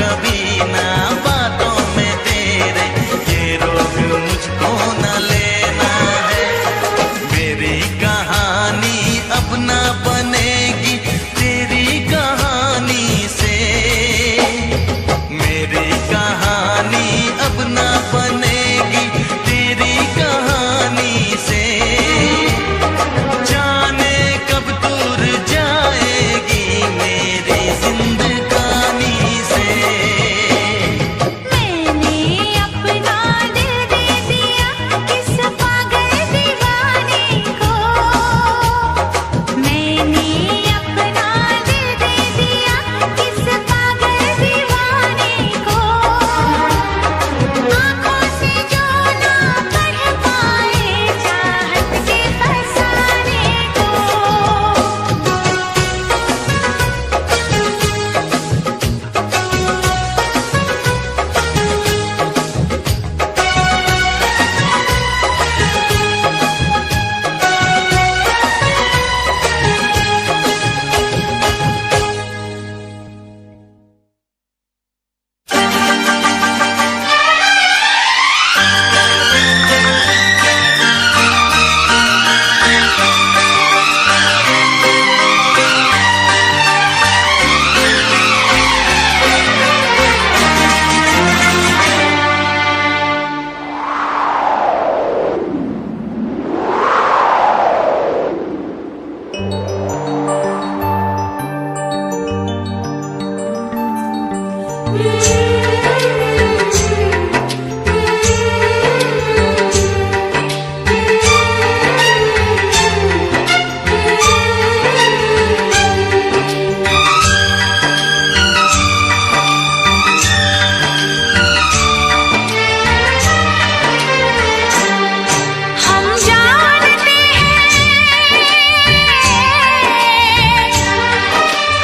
कभी ना बातों में तेरे, ये रोग मुझको न लेना है। मेरी कहानी अब ना बनेगी तेरी कहानी से, मेरी कहानी अब ना बनेगी तेरी कहानी से। जाने कब दूर जाएगी मेरी जिंदगानी से। मैंने अपना दिल दे दिया किस पागल दीवाने को, मैंने अपना दिल दे दिया किस पागल दीवाने को। आँखों से जो ना पढ़ पाए चाहत के फसाने को।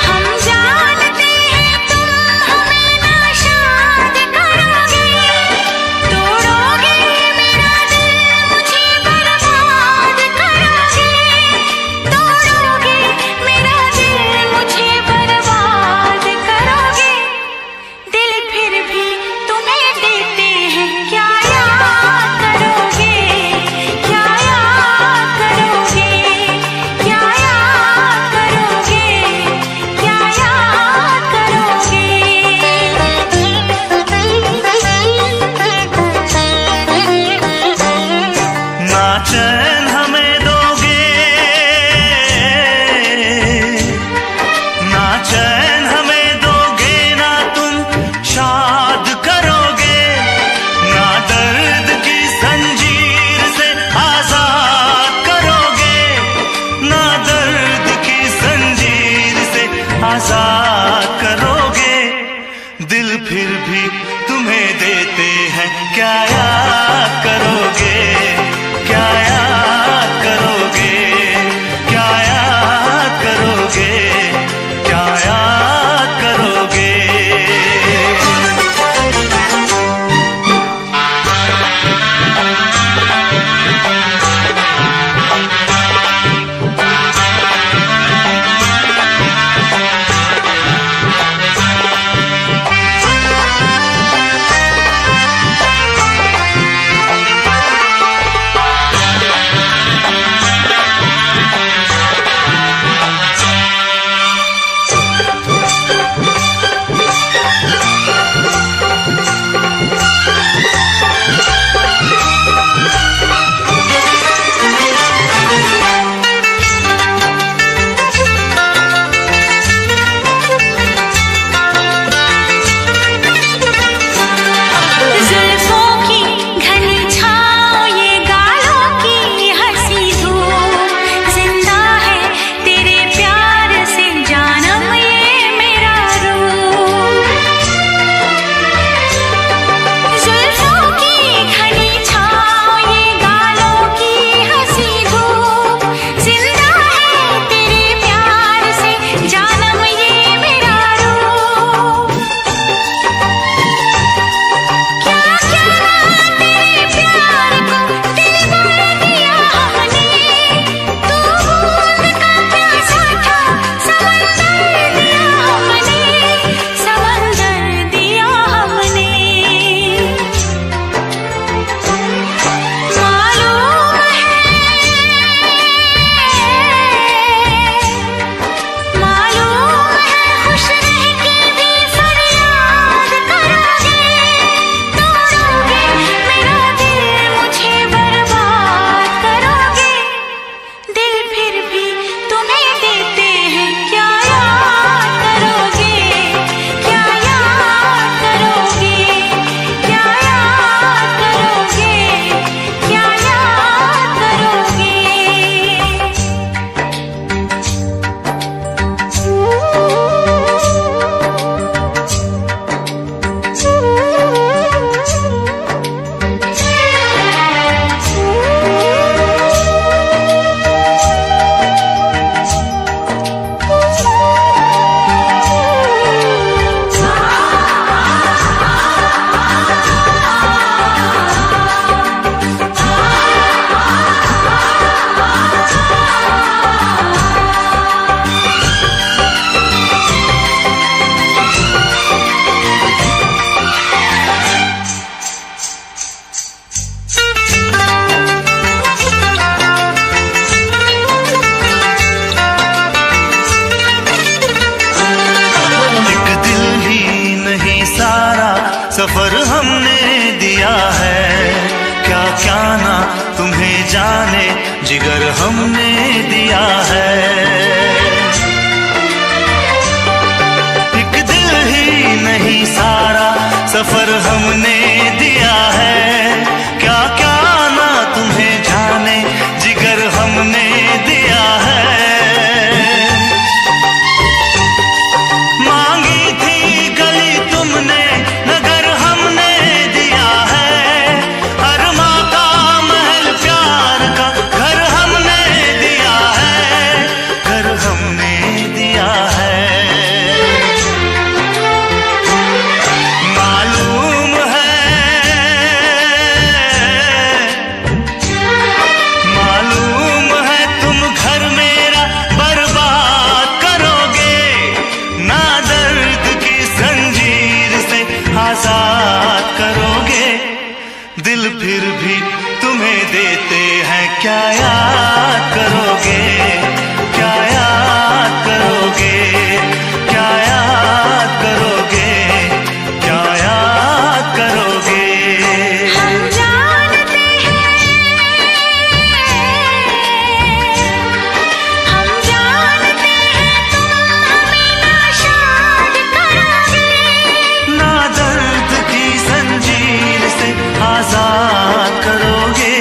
हम जानते हैं तुम हमें नाशाद करोगे, तोड़ोगे मेरा दिल मुझे बर्बाद करोगे, तोड़ोगे मेरा दिल मुझे बर्बाद करोगे। दिल फिर भी तुम्हें देते हैं क्या याद करोगे, क्या याद करोगे, क्या याद करोगे, क्या याद करोगे। ना चैन हमें दोगे, ना चैन हमें दोगे, ना तुम शाद करोगे, ना दर्द की जंजीर से आजाद करोगे, ना दर्द की जंजीर से आजाद करोगे। दिल फिर भी तुम्हें देते हैं क्या याद करोगे, क्या याद करोगे, क्या याद करोगे, क्या याद करोगे। सफर हमने दिया है, क्या क्या ना तुम्हें जाने जिगर हमने दिया है। एक दिल ही नहीं सारा सफर हमने दिया है, क्या क्या ना तुम्हें जाने जिगर हमने दिया है। मांगी थी गली तुमने नगर हमने दिया है, हर माँ का महल प्यार का घर हमने दिया है, घर हमने दिया है। मालूम है तुम घर मेरा बर्बाद करोगे, ना दर्द की जंजीर से आजाद करोगे। दिल फिर भी तुम्हें देते हैं, क्या याद करोगे, क्या याद करोगे, क्या याद करोगे, क्या याद करोगे। हम जानते हैं, तुम हमें नाशाद करोगे, ना दर्द की जंजीर से आजाद करोगे।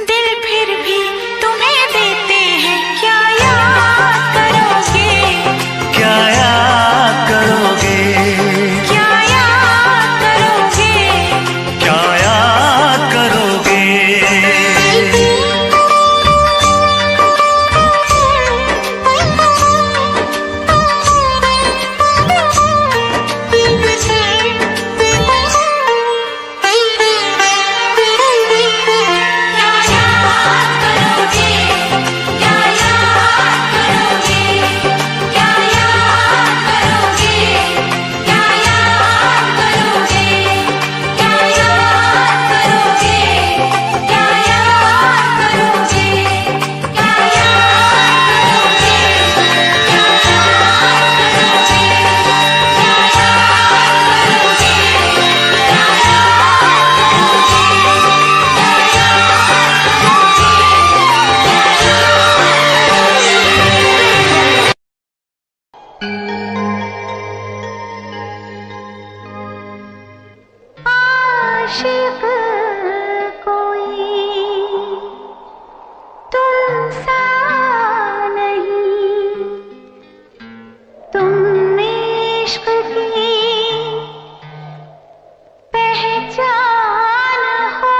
दिल फिर भी तुम्हें देते हैं, क्या याद करोगे, क्या याद करोगे, क्या याद करोगे। क्या याद करोगे। आशिक कोई तुमसा नहीं, तुमने इश्क की पहचान हो।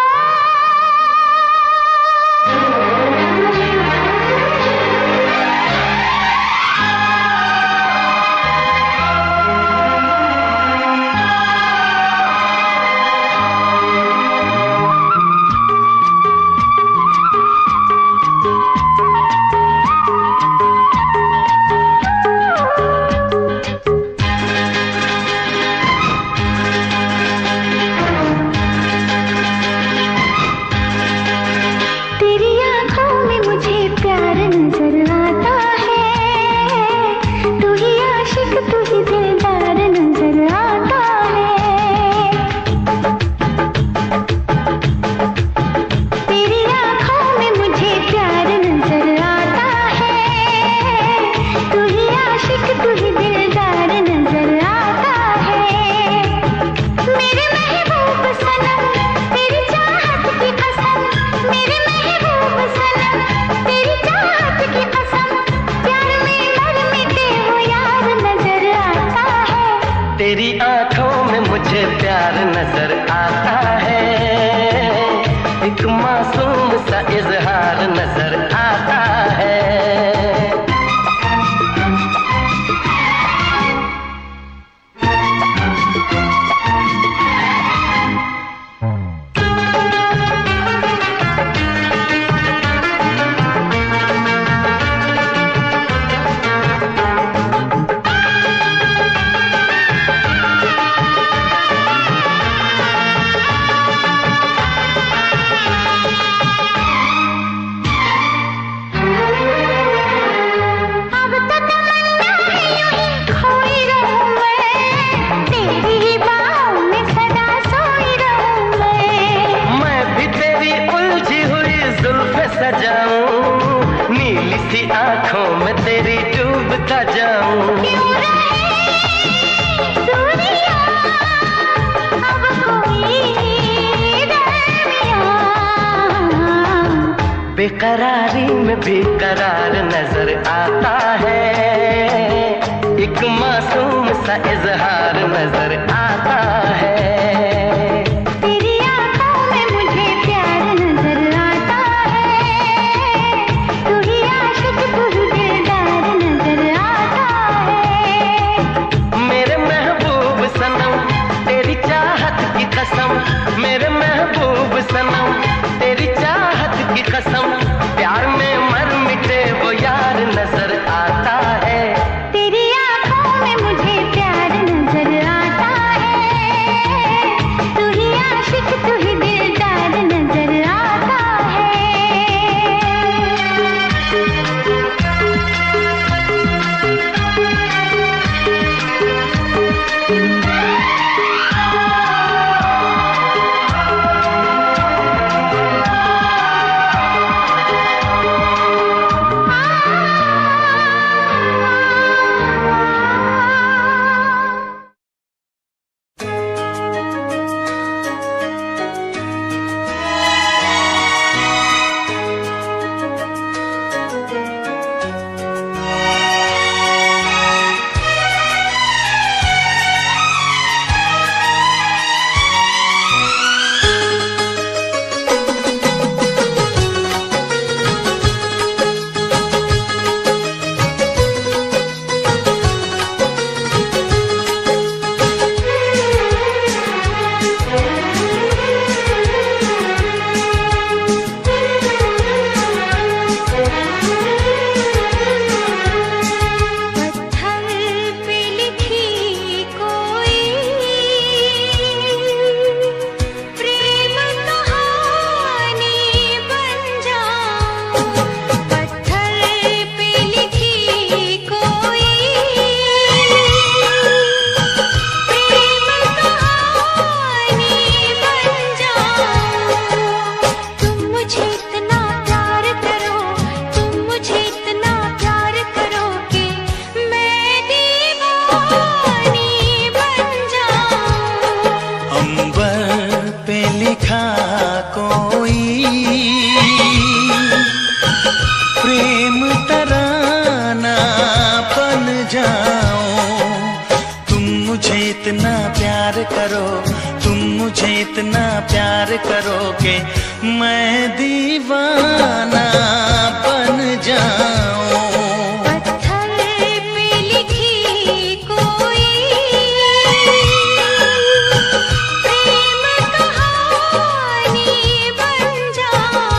तेरी आँखों में मुझे प्यार नजर आता है, तू ही आशिक तू ही दिलदार नजर आता है। तेरी आँखों में मुझे प्यार नजर आता है, तू ही आशिक तू ही दिलदार नजर आता है। मेरे महबूब सनम तेरी चाहत की कसम, मेरे महबूब सनम तेरी चाहत की कसम, प्यार में मर मिटे हो यार नजर आता है। तेरी आंखों में मुझे प्यार नजर आता है, एक मासूम सा इजहार नजर आता है। बेकरारी में भी करार नजर आता है, एक मासूम सा इजहार नजर आता है। तेरी आंखों में मुझे प्यार नजर आता है, तू ही आशिक तू ही दिलदार नजर आता है। मेरे महबूब सनम तेरी चाहत की कसम, मेरे महबूब सनम तेरी चाहत की कसम, प्यार में मर मिटे वो यार नजर आता है। तेरी आंखों में मुझे प्यार नजर आता है, तू ही आशिक तू ही दिलदार नजर आता है। इतना प्यार करोगे मैं दीवाना बन जाऊं। पत्थर पे लिखी कोई प्रेम कहानी बन जाऊं।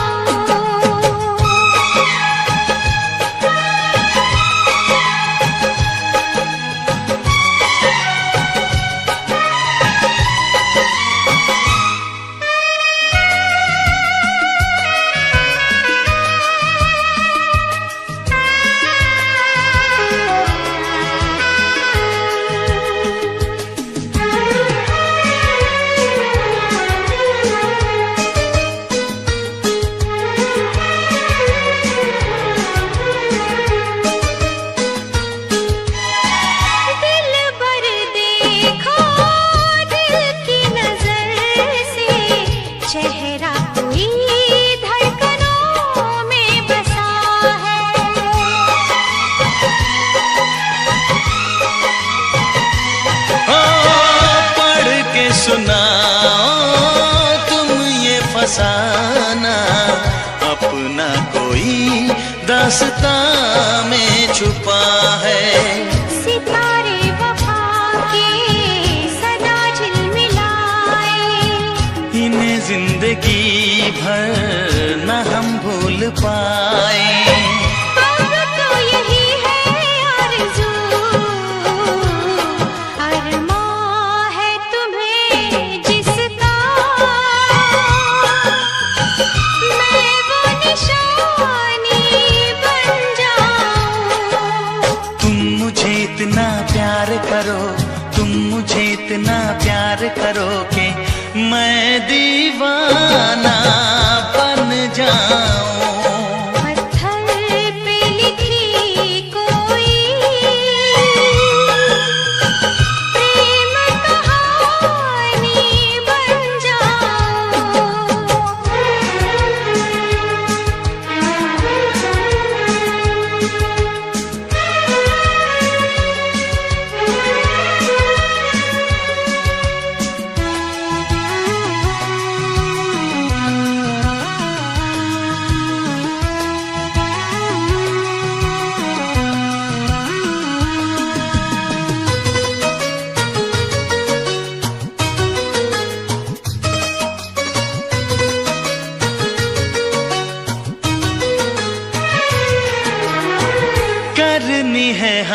चेहरा कोई धड़कनों में बसा है। ओ, पढ़ के सुनाओ तुम ये फसाना, अपना कोई दास्तां में छुपा है। सितारे वफा के सदा झिलमिलाए, इन्हें जिंदगी भर न हम भूल पाए। अब तो यही है आरज़ू, अरमां है तुम्हें जिसका, मैं वो निशानी बन जाऊं। तुम मुझे इतना प्यार करो, तुम मुझे इतना प्यार करो कि मैं दीवाना बन जाऊं। पत्थर पे लिखी कोई प्रेम कहानी बन जाऊं।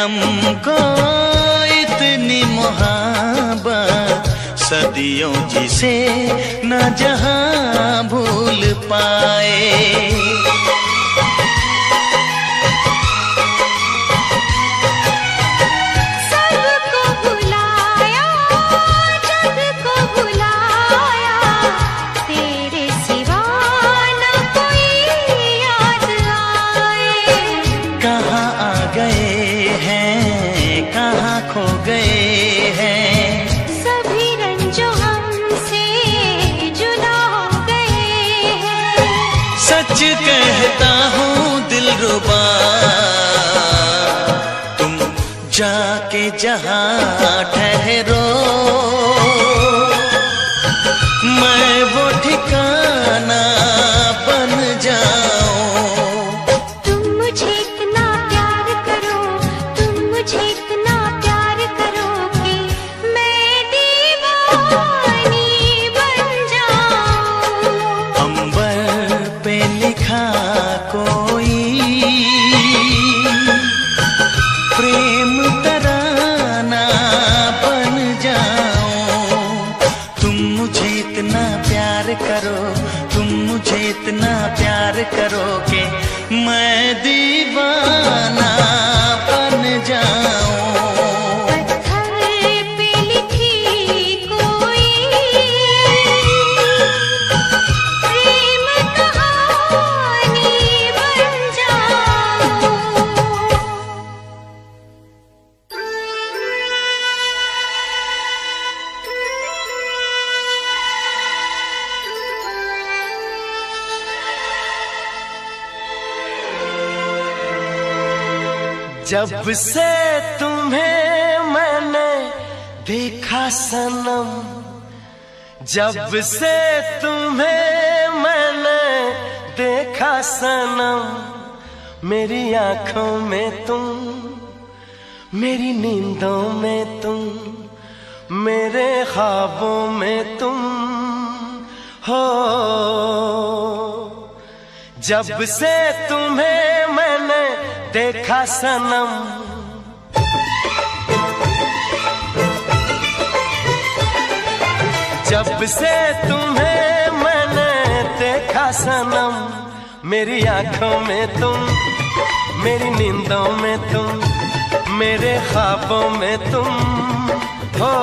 हमको इतनी मोहब्बत, सदियों जिसे न जहां भूल पाए। सबको बुलाया, जग को बुलाया, तेरे सिवा न कोई याद आए। कहाँ आ गए हैं, कहाँ खो गए हैं, सभी रंजों हमसे जुदा हो गए हैं। सच कहता हूँ दिलरुबा, तुम जाके जहाँ ठहरो, मैं वो ठिकाना बन जाऊं। तुम मुझे इतना प्यार करो, तुम मुझे इतना प्यार करो कि मैं दीवानी बन जाऊं। अंबर पे लिखा कोई प्रेम तराना बन जाऊं। तुम मुझे इतना प्यार करो, तुम मुझे इतना प्यार करो कि मैं दीवाना बन जाऊं। पत्थर पे लिखी कोई प्रेम कहानी बन जाऊं। जब से तुम्हें मैंने देखा सनम, जब से तुम्हें मैंने देखा सनम, मेरी आंखों में तुम, मेरी नींदों में तुम, मेरे ख्वाबों में तुम हो। जब से तुम्हें मैंने देखा सनम, जब से तुम्हें मैंने देखा सनम, मेरी आंखों में तुम, मेरी नींदों में तुम, मेरे ख्वाबों में तुम हो।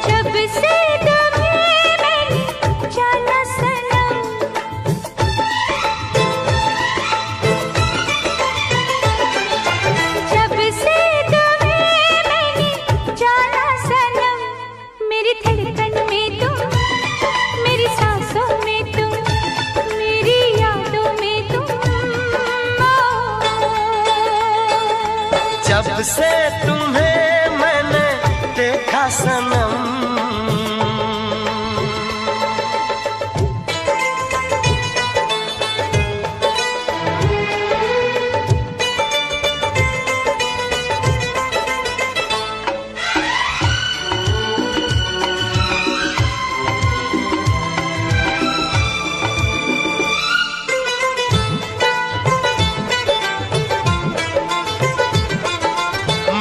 जब से तुम्हें मैंने जाना सनम, जब से तुम्हें मैंने जाना सनम, मेरी धड़कन में तुम, मेरी सांसों में तुम, मेरी यादों में तुम। जब से तुम्हें मैंने देखा सनम,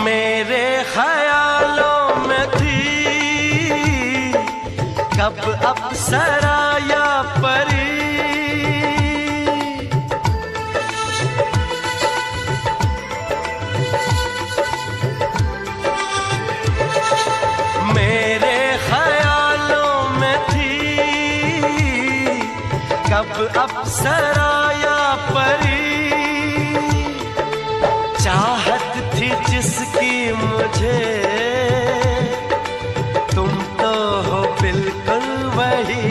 मेरे ख्यालों में थी कब अप्सरा या परी, मेरे ख्यालों में थी कब अप्सरा या परी। चाहत थी जिसकी मुझे, तुम तो हो बिल्कुल वही।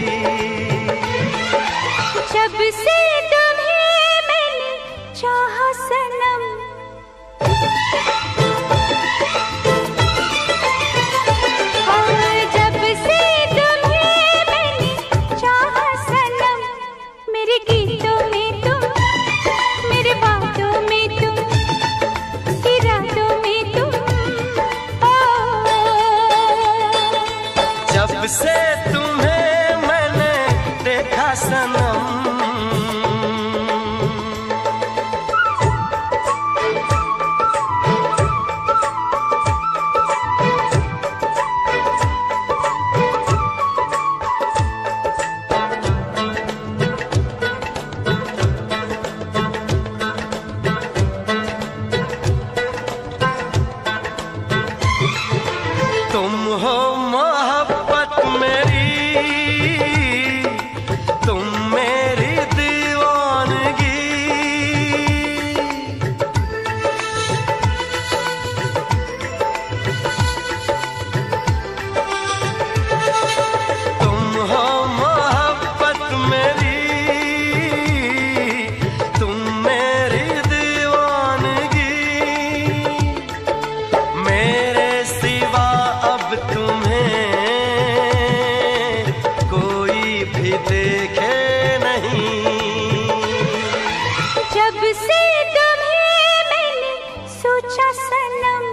जब से तुम्हें मैंने चाहा सनम, और जब से तुम्हें मैंने चाहा सनम, मेरे गीतों में तुम, मेरे बातों में तुम, इरादों में तुम। जब से तुम्हें मैंने देखा सनम, हो मोहब्बत मेरी, तुम मेरी दीवानगी। तुम हो मोहब्बत मेरी, तुम मेरी दीवानगी। मेरे सिवा अब तुम्हें कोई भी देखे नहीं। जब से तुम्हें मैंने सोचा सनम,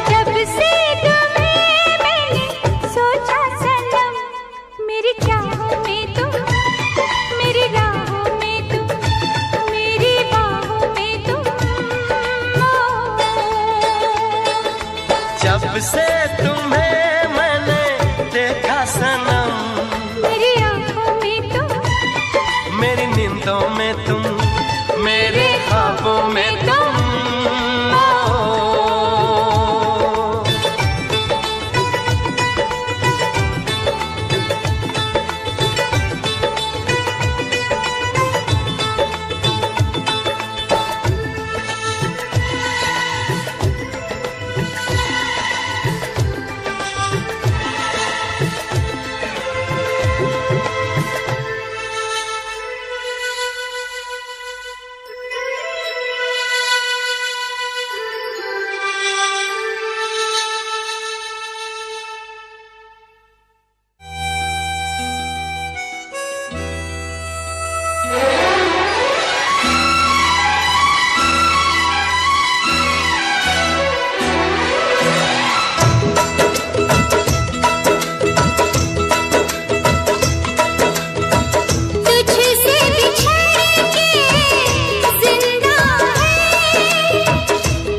जब से तुम्हें मैंने सोचा सनम, मेरी चाहों में तुम, मेरी राहों में तुम, मेरी बाहों में तुम। जब से तुम्हें मैंने देखा सनम, मेरी आँखों में तुम, मेरी नींदों में तुम, मेरे ख्वाबों में तुम। तुझसे बिछड़ के जिंदा है,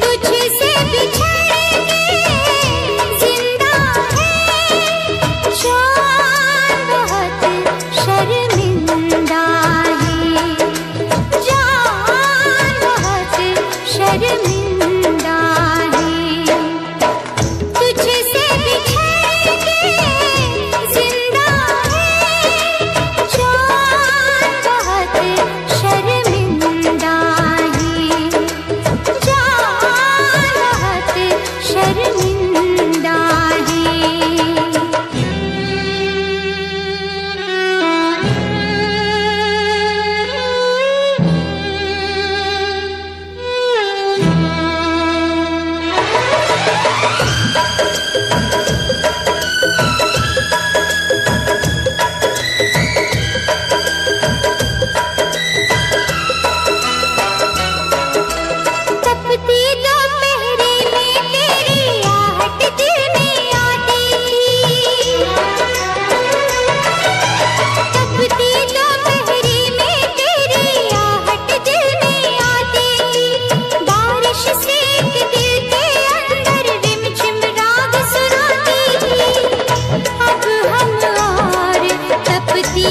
तुझसे बिछड़ के जिंदा है। जान बहुत शर्मिंदा है, जान बहुत शर्मिंदा है। तुझसे बिछड़ के जिंदा है, जान बहुत शर्मिंदा है, जान बहुत शर्मिंदा तपती दोपहरी में तेरी आहट दिल में आती थी। तपती दोपहरी में तेरी आहट दिल में आती थी। बारिश से एक दिल के अंदर रिमझिम राग सुनाती थी। अब हम और तपती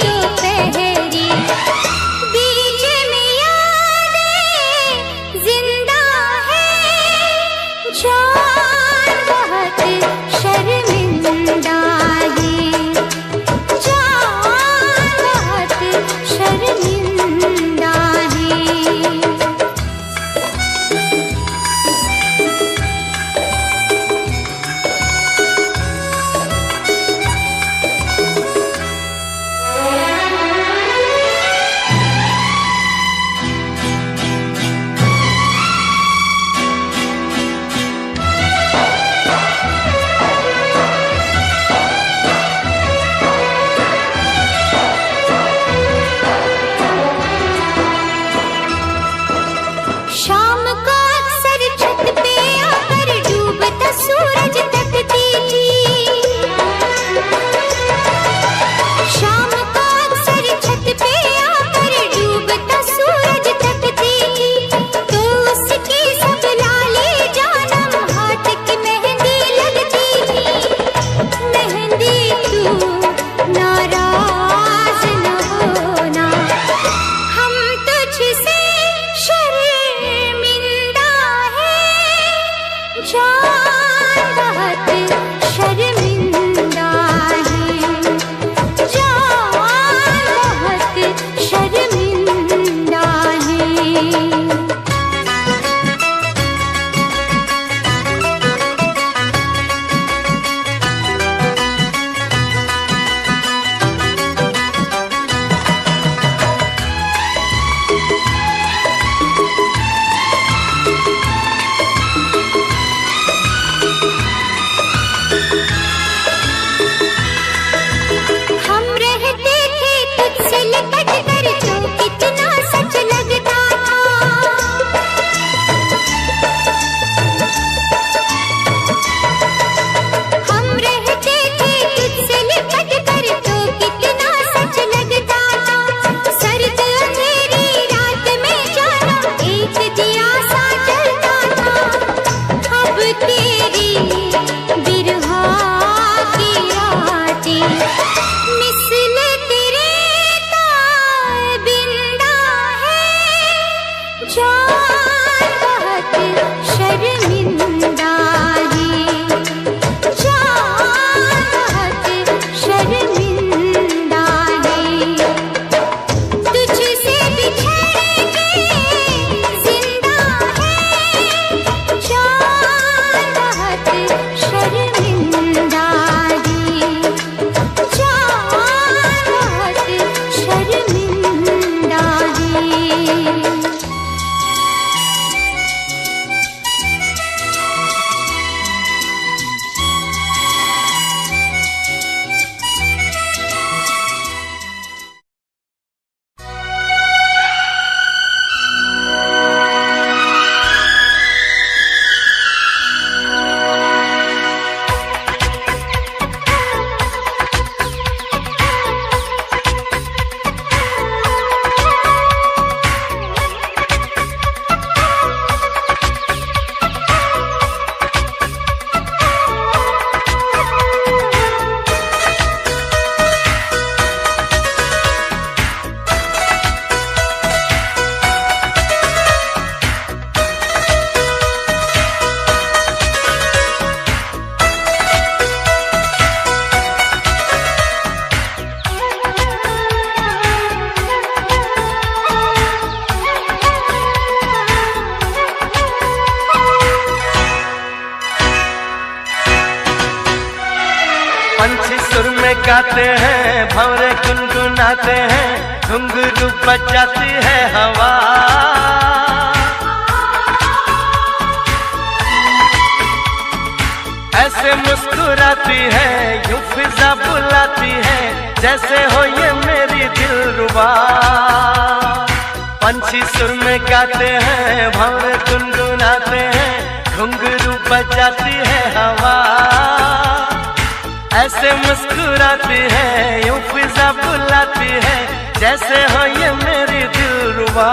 दोपहरी, बीच में यादें जिंदा है। जान बहुत शर्मिंदा है, जान बहुत शर्मिंदा है। शाम को अक्सर छत पे आकर डूबता सूरज तकती थी। शाम को अक्सर छत पे आकर डूबता सूरज तकती थी। तो उसकी सब लाले जानम हाथ की मेहंदी लगती थी। मेहंदी तू नाराज न होना, हम तुझसे शर्मिंदा जान बहुत शर्मिंदा है, जान बहुत शर्मिंदा है। हम रहते थे तुझसे लिपट कर तो कितना सच लगता था। हम रहते थे तुझसे लिपट कर तो कितना सच लगता था। सर्द अंधेरी रात में जाना एक दिया सा जलता था। अब तेरी बिरहा की रातें मिसल तेरे ताबिंदा है, जान बहुत शर्मिंदा है, जान बहुत शर्मिंदा है। तुझसे बिछड़ के जिंदा है, जान बहुत शर्मिंदा है, जान बहुत शर्मिंदा है। पंछी सुर में गाते हैं, भंवरे गुनगुनाते हैं, घुंघरू बजाती है हवा। ऐसे मुस्कुराती है, यूं फिजा बुलाती है, जैसे हो ये मेरी दिलरुबा। पंछी सुर में गाते हैं, भंवरे गुनगुनाते हैं, घुंघरू बजाती है हवा। ऐसे मुस्कुराती है, यूं फिजा बुलाती है, जैसे हो ये मेरी दिलरुबा,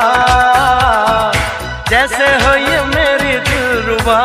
जैसे हो ये मेरी दिलरुबा।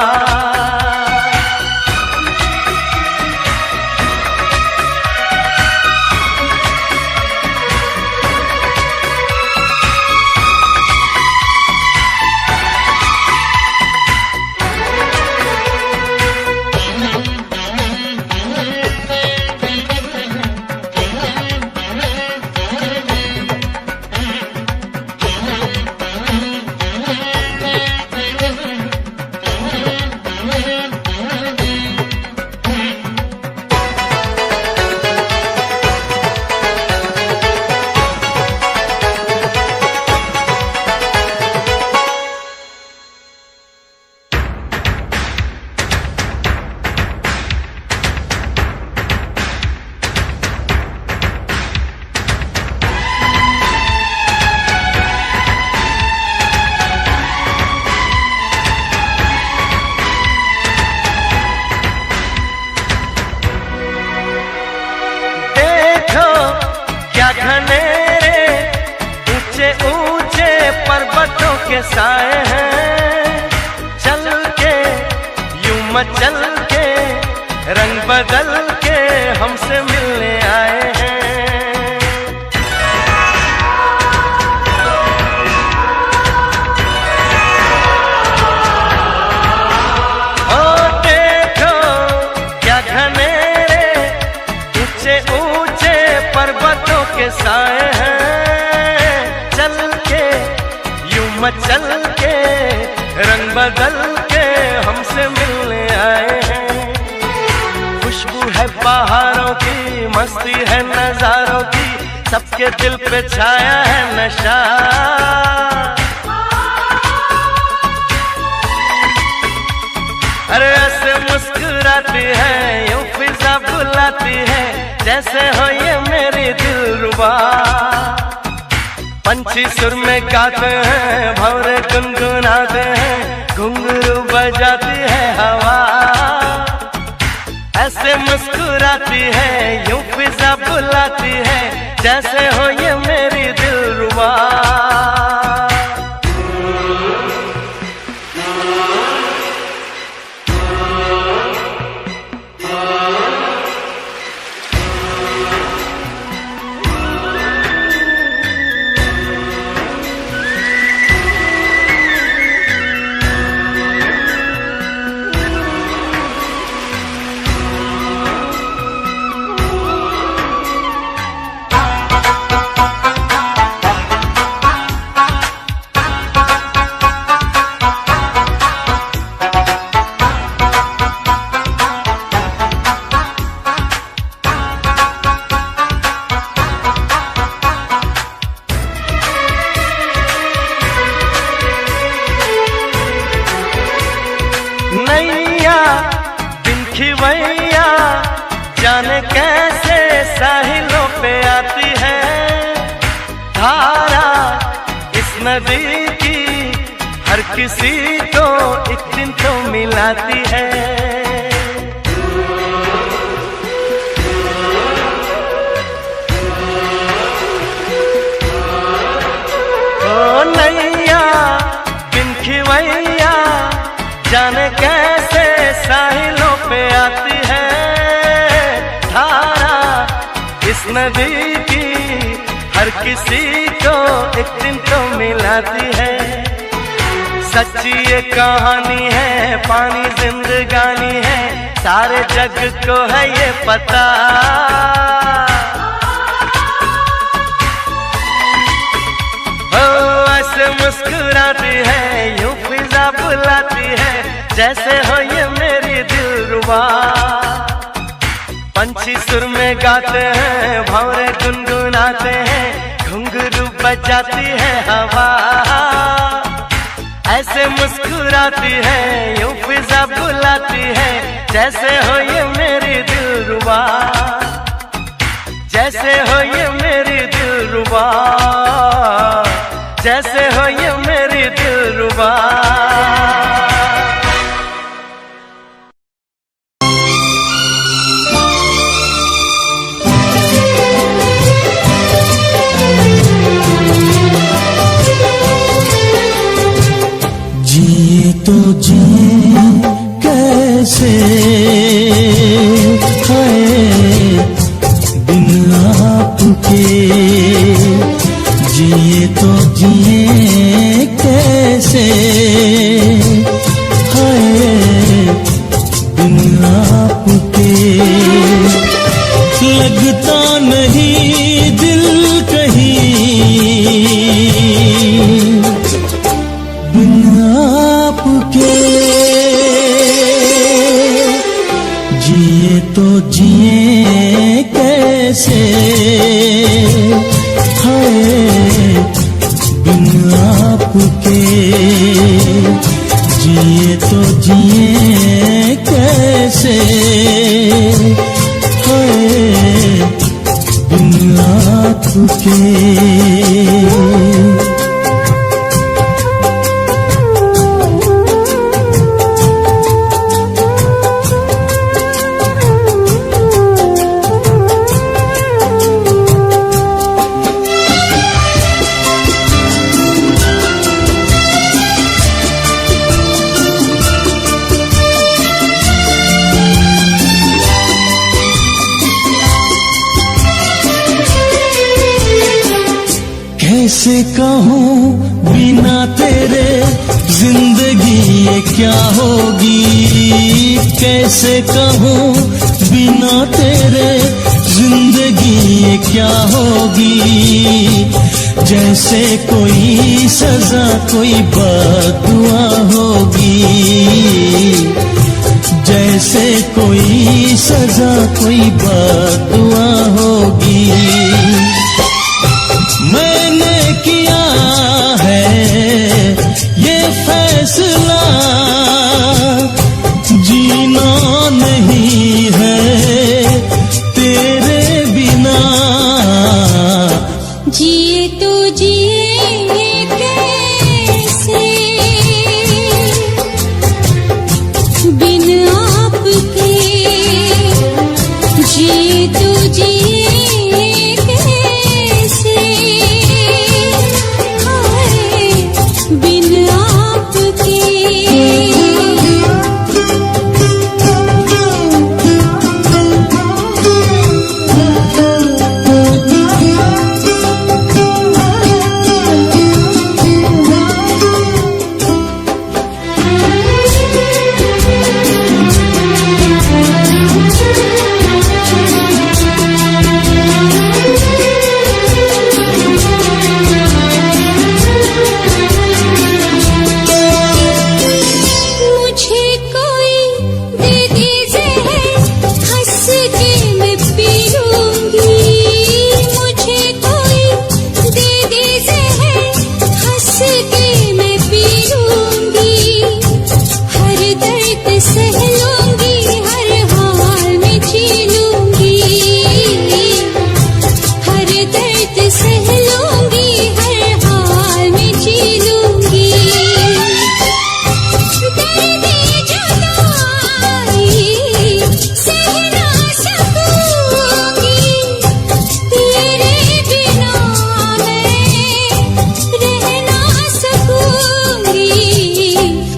के साए हैं, चल के यूं मचल के रंग बदल के हमसे मिलने आए हैं। ओ साए हैं चल के यूं मचल के रंग बदल के हमसे मिलने आए हैं। खुशबू है बहारों की, मस्ती है नजारों की, सबके दिल पे छाया है नशा। अरे ऐसे मुस्कुराती है यूं फिजा बुलाती है, जैसे हो ये मेरी दिलरुबा। पंछी सुर में गाते हैं, भंवरे गुनगुनाते हैं, घुंघरू बजाती है हवा। ऐसे मुस्कुराती है यूं फिजा बुलाती है, जैसे हो ये मेरी दिलरुबा। नैया दिन खिवैया जाने कैसे साहिलों पे आती है, धारा इस नदी की हर किसी को एक दिन तो मिलाती है। ओ नैया दिन खिवैया जाने कैसे साहिलों पे आती है, धारा इस नदी की हर किसी को एक दिन तो मिलाती है। सच्ची ये कहानी है, पानी जिंदगानी है, सारे जग को है ये पता। ओ ऐसे मुस्कुराती है यूं फिजा बुलाती है, जैसे हो ये मेरी दिलरुबा। पंछी सुर में गाते हैं, भंवरे गुनगुनाते हैं, घुंघरू बजाती है हवा। ऐसे मुस्कुराती है यूं फिजा बुलाती है, जैसे हो ये मेरी दिलरुबा, जैसे हो ये मेरी दिलरुबा, जैसे हो ये मेरी दिलरुबा। जिए तो जिए कैसे है बिन आपके, जिए तो जिए कैसे है बिन आपके। लगता नहीं दिल कहीं बिन आपके, जिए तो जिए कैसे है बिन आपके, जिए तो जिए कैसे है बिन आपके। कैसे कहूँ बिना तेरे जिंदगी ये क्या होगी, कैसे कहूँ बिना तेरे जिंदगी जिंदगी ये क्या होगी, जैसे कोई सजा कोई बददुआ होगी, जैसे कोई सजा कोई बददुआ होगी। मैंने किया है ये फैसला, जीना नहीं है तेरे बिना। जिए तो जिए कैसे बिन आपके, जिए तो जिए कैसे हाय बिन आपके।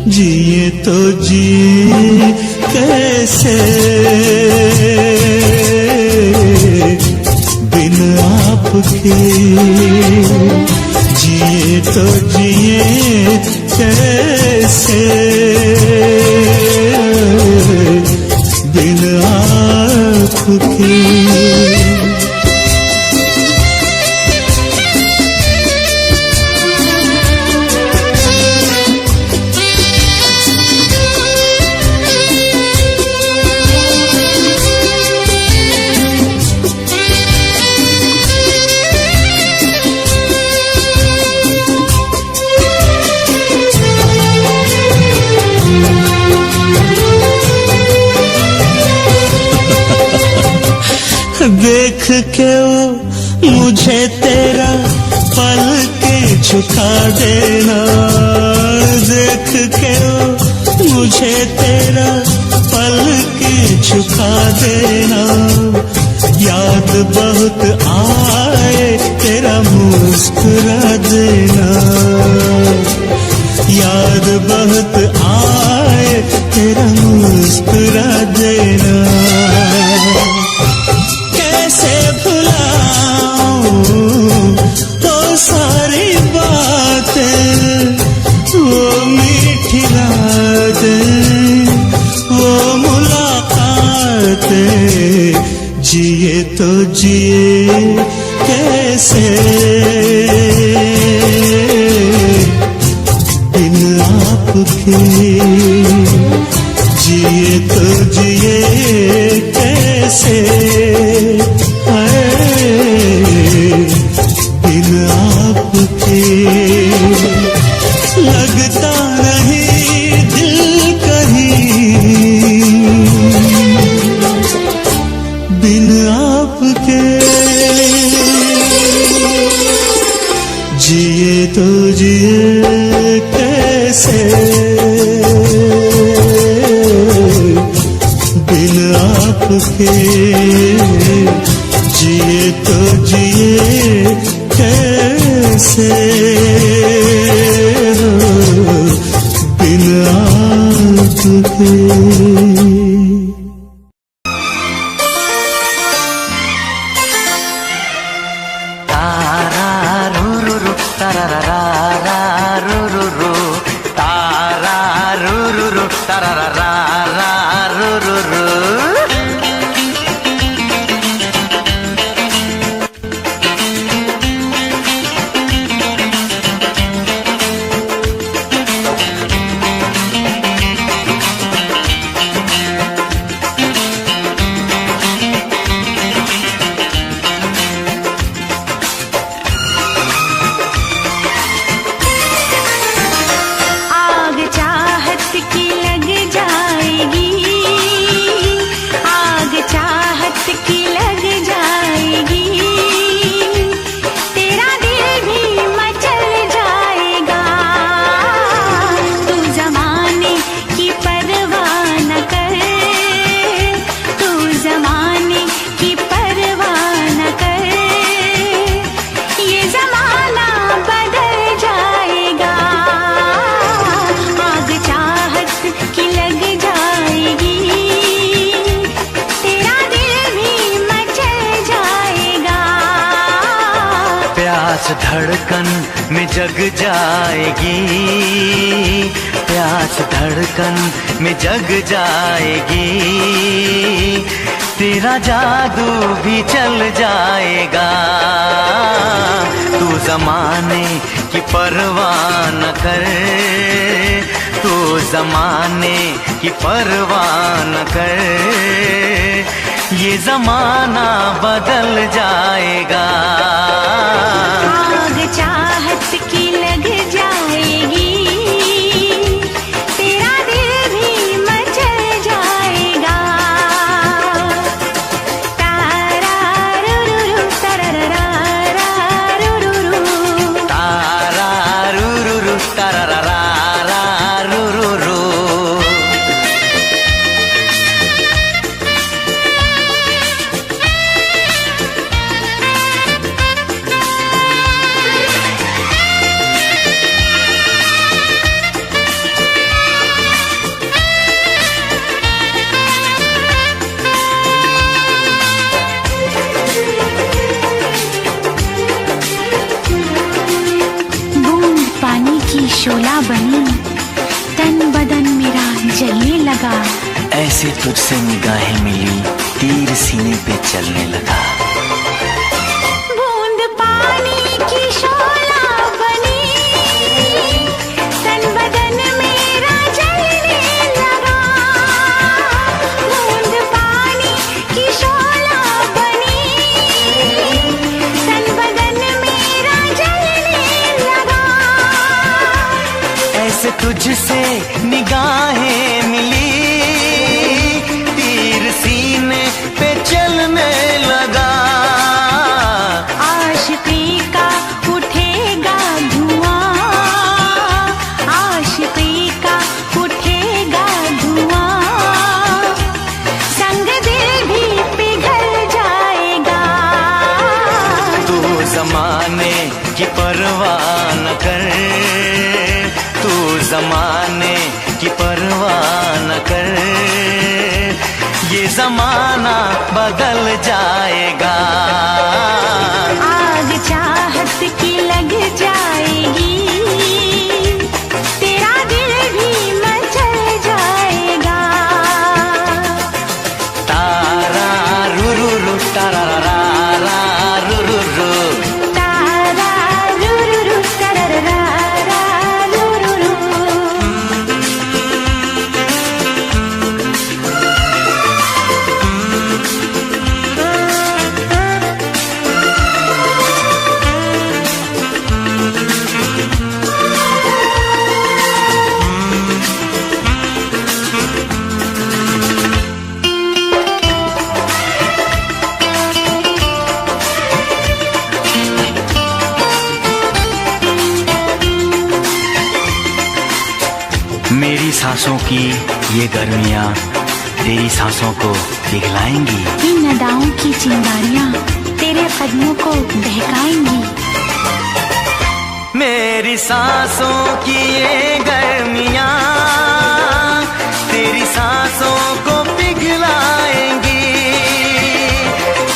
जिए तो जिए कैसे बिन आपके, जिए तो जिए कैसे बिन आपके। देख के वो मुझे तेरा पल के झुका देना, देख के वो मुझे तेरा पल के झुका देना। याद बहुत आए तेरा मुस्कुरा देना, याद बहुत आए तेरा मुस्कुरा देना। कैसे भुलाऊं वो सारी बातें, वो मीठी रातें, वो मुलाकातें। जिए तो जिए कैसे बिन आपके, जिए तो जिए कैसे बिन आपके। लगता नहीं दिल कहीं बिन आपके, जिए तो जिए कैसे बिन आपके, जिए तो जिए कैसे बिन आपके। धड़कन में जग जाएगी, प्यास धड़कन में जग जाएगी, तेरा जादू भी चल जाएगा। तू ज़माने की परवाह न कर, तू ज़माने की परवाह न कर, ये ज़माना बदल जाएगा। आग चाहत की लग जाएगी, तेरा दिल भी मचल जाएगा। तारा रुरुरु तरररा रुरुरु, तारा रुरुरु तरररा रुरुरु। बूंद पानी की शोला बनी, तन बदन मेरा जलने लगा। ऐसे तुझसे निगाहें मिली, तीर सीने पे चलने लगा। बूंद पानी की शोला बनी, तन बदन मेरा जलने लगा। बूंद पानी की शोला बनी, तन बदन मेरा जलने लगा। ऐसे तुझसे निगाहें मिली, तीर सीने पे चलने लगा। आशिकी का उठेगा धुआं, आशिकी का उठेगा धुआं, संग दिल भी पिघल जाएगा। तू ज़माने की परवाह न कर, तू ज़माने की परवाह न कर, ये ज़माना बदल जाएगा। आग चाहत की लग जाएगी, तेरा दिल भी मचल जाएगा। तारा रुरुरु तरररा रुरुरु। तारा रुरुरु तरररा रुरुरु। मेरी सांसों की ये गर्मियाँ तेरी सांसों को पिघलाएंगी। इन अदाओं की चिंगारियां तेरे कदमों को बहकाएंगी। मेरी सांसों की ये गर्मियाँ तेरी सांसों को पिघलाएंगी।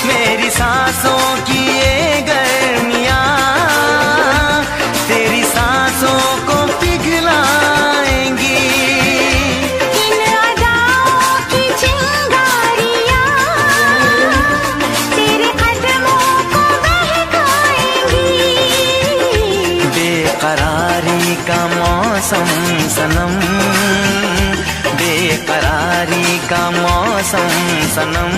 मेरी सांसों की ये गर्मियाँ तेरी सांसों को पिघलाएंगी। इन अदाओं की चिंगारियां तेरे कदमों को बहकाएंगी। बेकरारी का मौसम सनम, बेकरारी का मौसम सनम,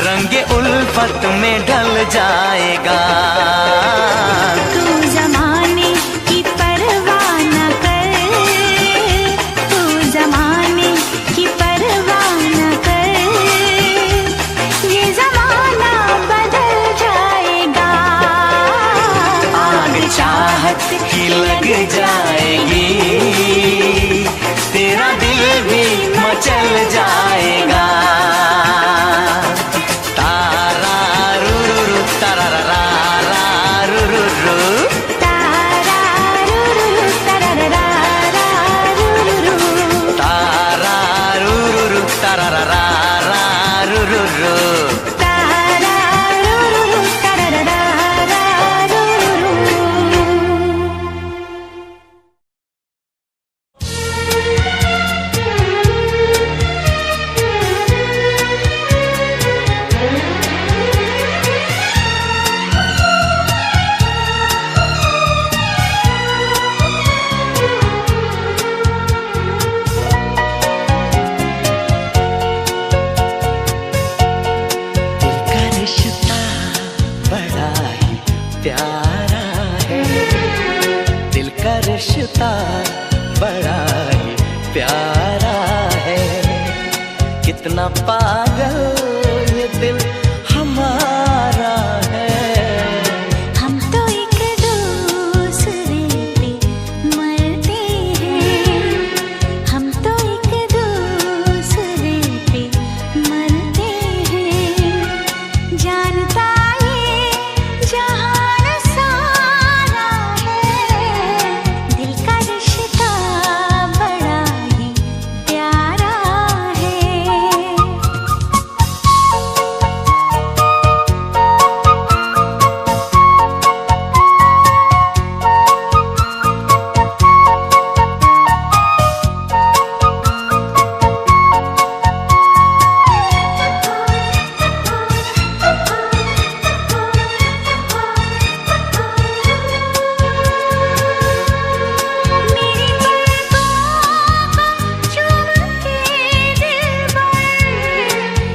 रंगे उल्फत में ढल जाएगा। तू ज़माने की परवाह न कर, तू ज़माने की परवाह न कर, ये ज़माना बदल जाएगा। आग चाहत की लग जाएगी, तेरा दिल भी मचल जाएगा। तारा रुरुरु तरररा रुरुरु। कितना पागल ये दिल हमारा है। हम तो एक दूसरे पे मरते हैं, हम तो एक दूसरे पे मरते हैं। जानता ये जहान सारा है, दिल का रिश्ता बड़ा ही प्यारा है।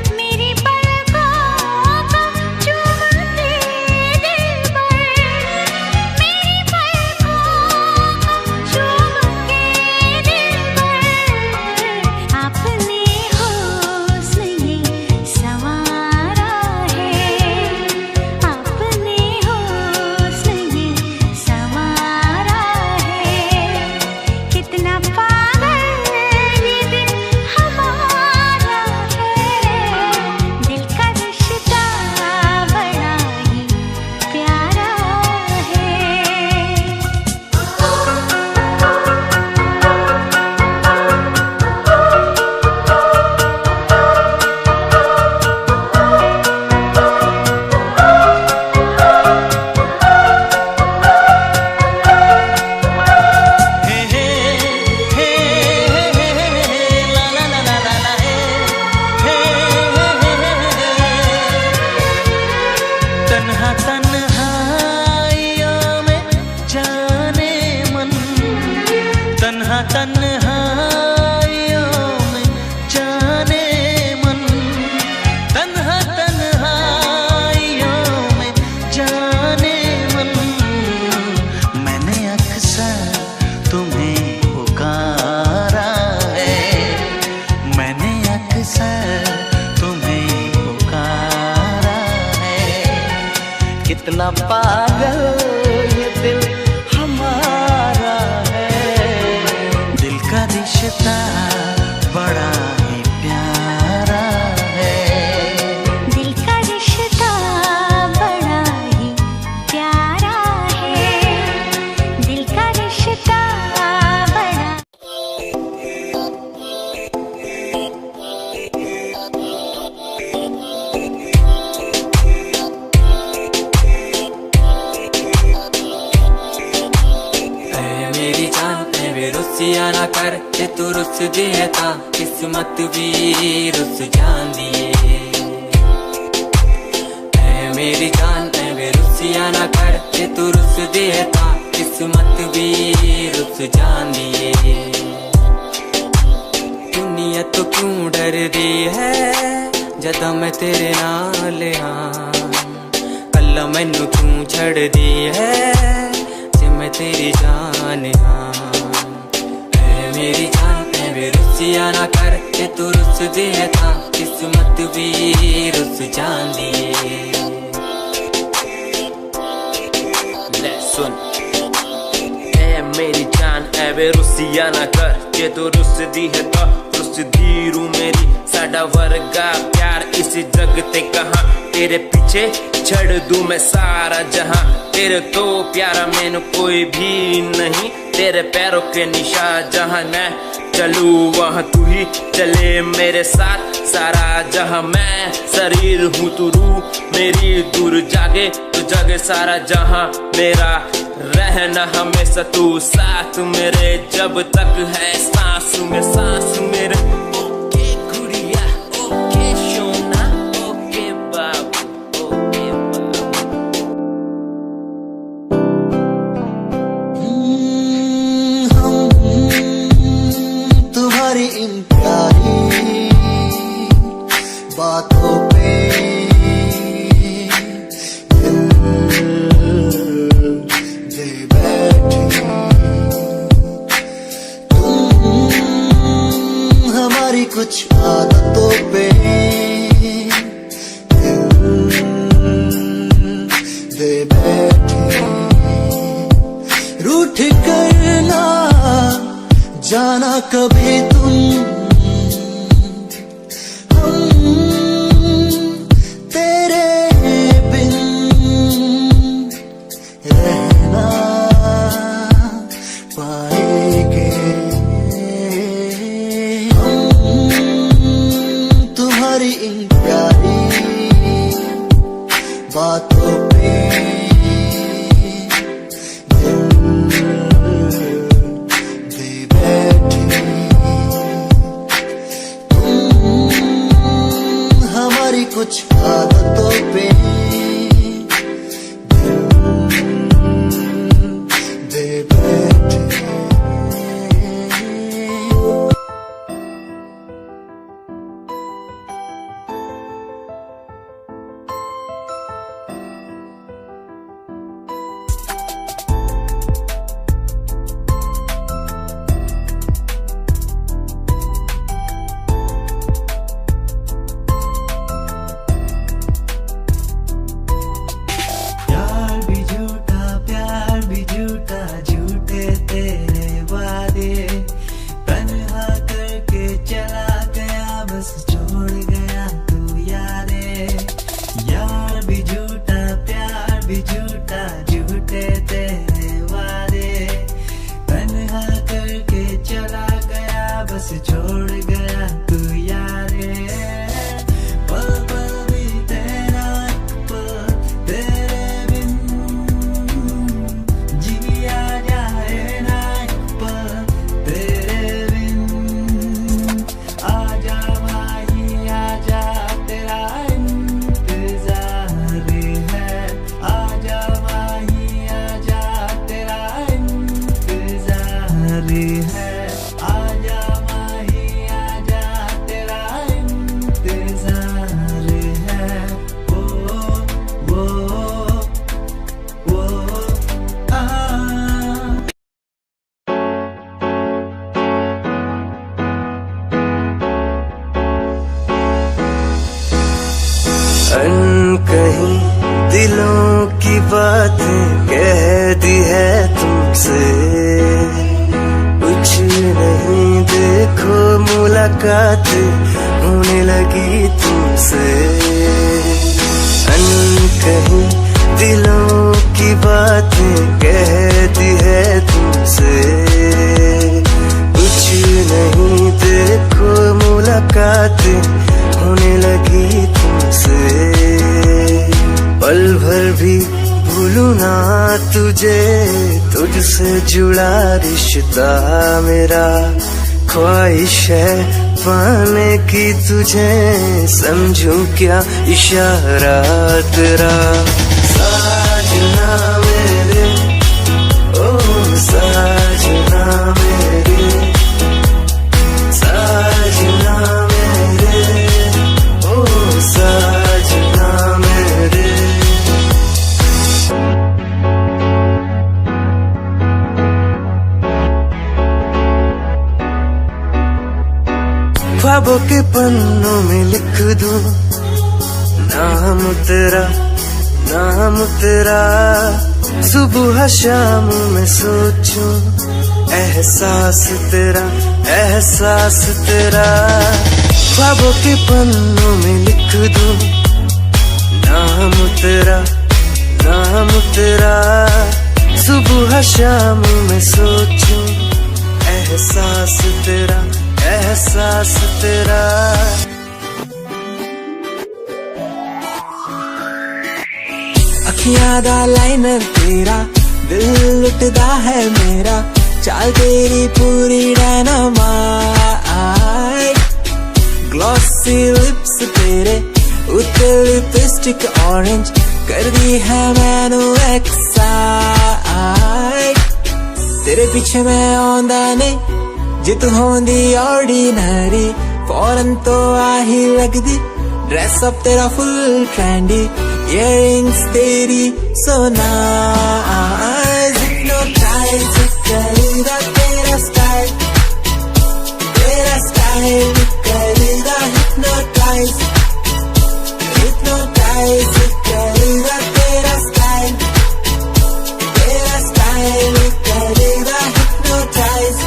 मेरी पलकों को चूम के दिलबर, मेरी पलकों को चूम के दिलबर, आपने हुस्न ये संवारा है, आपने हुस्न ये संवारा है। कितना पागल ये दिल हमारा है, दिल का रिश्ता बड़ा ही प्यारा है। हे हे हे ला ला ला ला ला ला हे तन्हा तन्हाइयों में जाने मन, तन्हा तन्हाइयों में जाने मन, तन्हा तन्हाइयों में जाने मन। मैंने अक्सर तुम्हें पुकारा है, मैंने अक्सर तुम्हें पुकारा है। कितना पागल ये दिल हमारा है, दिल का रिश्ता बड़ा ही प्यारा है। दिल का रिश्ता बड़ा ही प्यारा है, दिल का रिश्ता बड़ा। मेरी जान ऐ रुसिया ना कर, ते तू रुस दिए ता किस्मत भी रुस जांदी है। मेरी जान ऐ रुसिया ना कर, ते तू रुस दिए ता किस्मत भी रुस जांदी है। दुनिया तो क्यों डर दी है जदा मैं तेरे नाल हाँ, कल्ला मैनू क्यों छड़ दी है जे मैं तेरी जान हाँ। ऐ मेरी जान ऐ रुसिया ना कर, ते तू रुस दिए ता किस्मत भी रुस जांदी है। ले सुन ऐ मेरी जान ऐ रुसिया ना कर, जे तू रुस दी है तो रुस दी रू मेरी। साडा वर्गा प्यार इस जग ते कहाँ, तेरे पीछे छड़ दूं मैं सारा जहां। तेरे तो प्यारा मैनू कोई भी नहीं, तेरे पैरों के निशान जहां मैं चलूं वहां तू ही चले मेरे साथ। सारा जहां मैं शरीर हूँ तू रूह मेरी, दूर जागे तो जागे सारा जहां मेरा। रहना हमेशा तू साथ मेरे, जब तक है सांस में सांस मेरे। ओके गुड़िया ओके सोना ओके बाबू ओके बाबू। तुम्हारी इन प्यारी बातों पे दिल दे बैठी। तुम हमारी हमारी कुछ आदतों पे दे बैठे। रूठ कर ना जाना कभी तुम, हम तेरे बिन रहना पाएंगे। हम तुम्हारी इन प्यारी बातों पे दे बैठे। तुम हमारी कुछ आदतों पे दे बैठे। प्यार भी झूठा झूठे तेरे वादे, तन्हा करके चला गया बस छोड़ गया तू यादें। यार भी झूठा प्यार भी झूठा झूठे तेरे वादे, तन्हा करके चला गया बस छोड़ गया तू यादें। पल पल बीते ना पल तेरे बिन, जिया जाए ना पल तेरे बिन। आजा माही आजा तेरा इंतजार है, आजा माही आजा तेरा इंतजार है, आजा माही आजा तेरा इंतजार है। वो अनकहीं दिलों की बातें कह दी है तुमसे, कुछ नहीं देखो मुलाकात होने लगी तुमसे। अनकहीं दिलों की बातें कह दी है तुमसे, कुछ नहीं देखो मुलाकात होने लगी तुमसे। पल भर भी भूलूं ना तुझे, तुझसे जुड़ा रिश्ता मेरा। ख्वाहिश है पाने की तुझे, समझूं क्या इशारा तेरा। साजना मेरे ओ साजना मेरे, साजना मेरे ओ साजना मेरे। ख्वाबों के पन्नों में लिख दूं नाम तेरा, नाम तेरा। सुबह शाम में सोचूं एहसास तेरा, एहसास तेरा। ख्वाबों के पन्नों में लिख दूं नाम तेरा, नाम तेरा। सुबह शाम में सोचूं एहसास तेरा, एहसास तेरा। अखियां दा लाइनर तेरा, दिल लुटदा है मेरा। चाल तेरी पूरी डायनामाइट, ग्लॉसी लिप्स तेरे उत्ते लिपस्टिक ऑरेंज कर दी है मैनू एक्साइट। तेरे पीछे मैं आंदा नहीं, जे तू होंदी ऑर्डिनरी फौरन तो आही लगदी। ड्रेस अप तेरा फुल ट्रेंडी, इयररिंग्स तेरी so nice, hypnotize करेगा तेरा स्टाइल, तेरा स्टाइल hypnotize, hypnotize करेगा तेरा style करेगा hypnotize।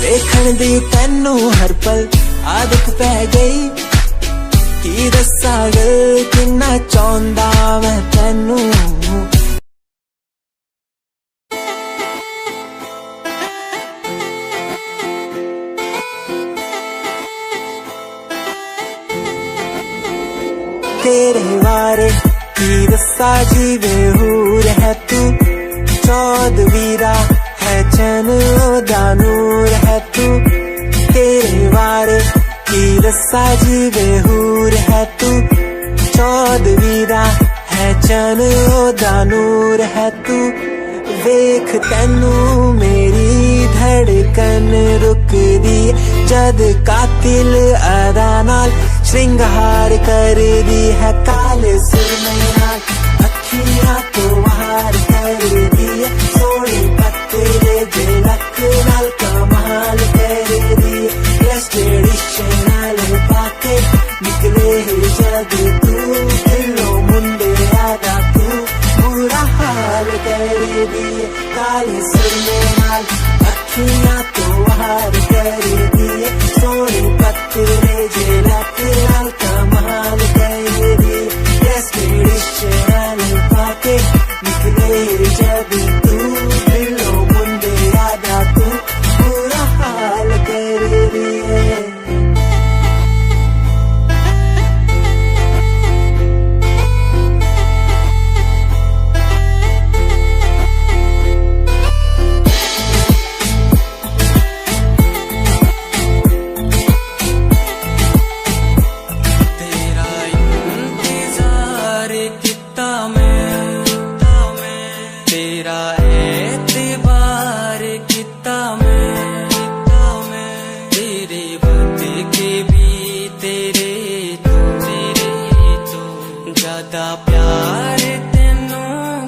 देखण दी तैनू हर पल आदत पै गई, की दस्सा गल किन्ना चाहुंदा मैं तैनू। तेरे बारे की दस्सा जी बेहूर है तू, चौदवीरा है चैन दा नूर है तू। तेरे बारे की दस्सा जी बेहूर है तू, चौदवीरा है चैन दा नूर है तू। वेख तैनू मेरी धड़कन रुकदी, जद कातिल अदा नाल श्रृंगार कर दी है। काले सुरमे नाल अखियां तो वार कर दी है, सोनी पत्तरे दे लक नाल कमाल कर दी। ट्रेडिशनल पाके निकले जग तू, दिलों मुंडे आदा तू बुरा हाल कर दी। काले सुरमे नाल अखियां तो वार कर दी है, सोनी पत्तरे दे लक नाल कमाल कर दी। ट्रेडिशनल पाके निकले जग तू, दिलों मुंडे आदा तू बुरा हाल कर दी है। तेरा इंतजार कितना मैं, तेरा एतबार कितना मैं, तेरे वक्त के भी तेरे तो ज्यादा प्यार तेनू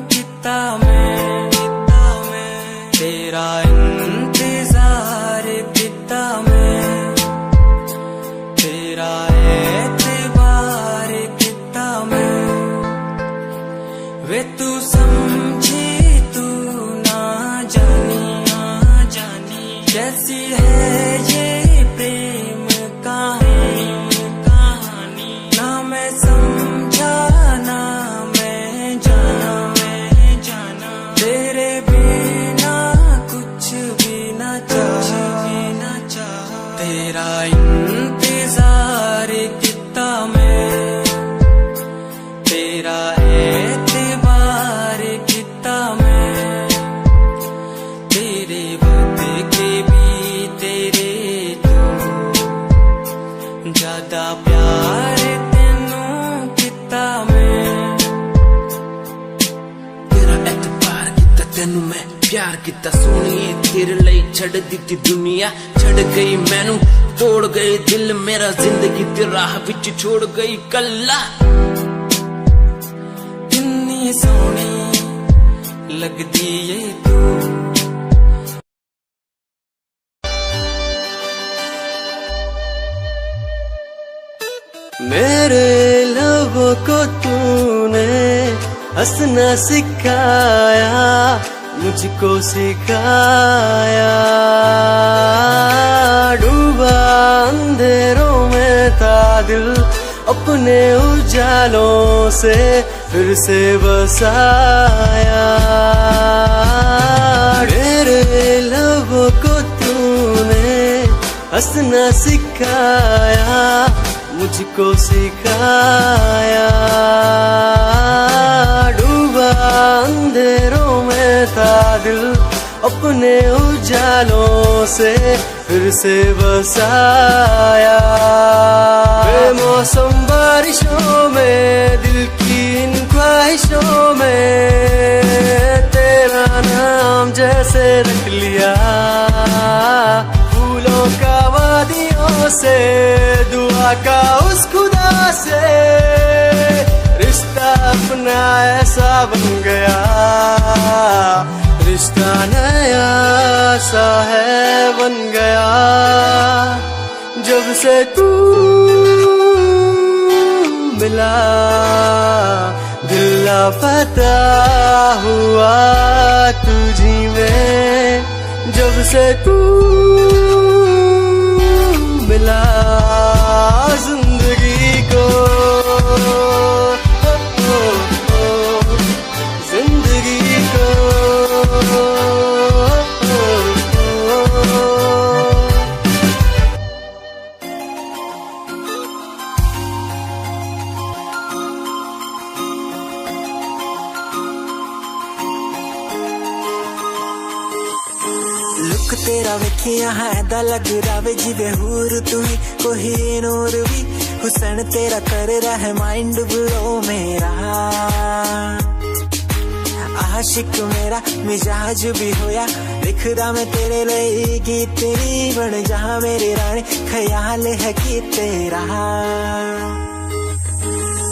कितना मैं, तेरा इंतजार कितना मैं, तेरा एतबार कितना मैं। वे तू समझी तू ना जानी कैसी है ये प्रेम कहानी। ना मैं समझा ना मैं जाना, तेरे बिना कुछ भी ना चाह। तेरा इंतजार कितना मैं, तेरा एतबार कितना मैं, तेरे वक्त के भी तेरे तो ज्यादा प्यार तेनू कितना मैं। तेरा एतबार किता तेनू मैं, प्यार किता सोनिए तेरे लिए छड़ दिती दुनिया। छड़ गई मैनू तोड़ गई दिल मेरा, जिंदगी ते राह विच छोड़ गई कल्ला। किन्नी सोहनी लगदी ए तू, मेरे लबों को तूने हंसना सिखाया, मुझको सिखाया। डूबा अंधेरों में था दिल, अपने उजालों से फिर से बसाया। मेरे लबों को तूने हंसना सिखाया, मुझको सिखाया। डूबा अंधेरों में था दिल, अपने उजालों से फिर से बसाया। बेमौसम बारिशों में दिल की इन ख्वाहिशों में तेरा नाम जैसे रख लिया। से दुआ का उस खुदा से रिश्ता अपना ऐसा बन गया, रिश्ता नया सा है बन गया। जब से तू मिला दिल लापता हुआ तुझी में, जब से तू मिला जिंदगी को, जिंदगी को। लुक तेरा वेखिया है दा लग रावे जिवे हूर तू ही कोई नूर भी, हुसन तेरा कर रहा है माइंड ब्लो मेरा। आशिक मेरा मिजाज भी होया, लिखदा मैं तेरे लिए गीत नी बन जा मेरी रानी, ख्याल है कि तेरा।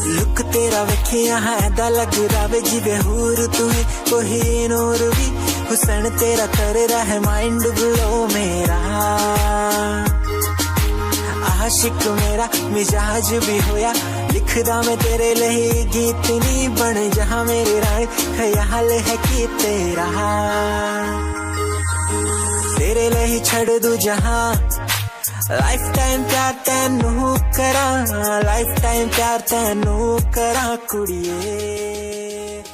लुक तेरा वेखिया है दा लग रावे जिवे हूर तू ही कोई नूर भी, हुसन तेरा कर रहा है माइंड ब्लो मेरा। आशिक मेरा मिजाज भी होया, लिखदा मैं तेरे लिए गीत नी बन जहां मेरी रानी, ख्याल है कि तेरा। तेरे लिए छड़ दू जहां, लाइफ टाइम प्यार तैनू करा, लाइफ टाइम प्यार तैनू करा कुड़िए।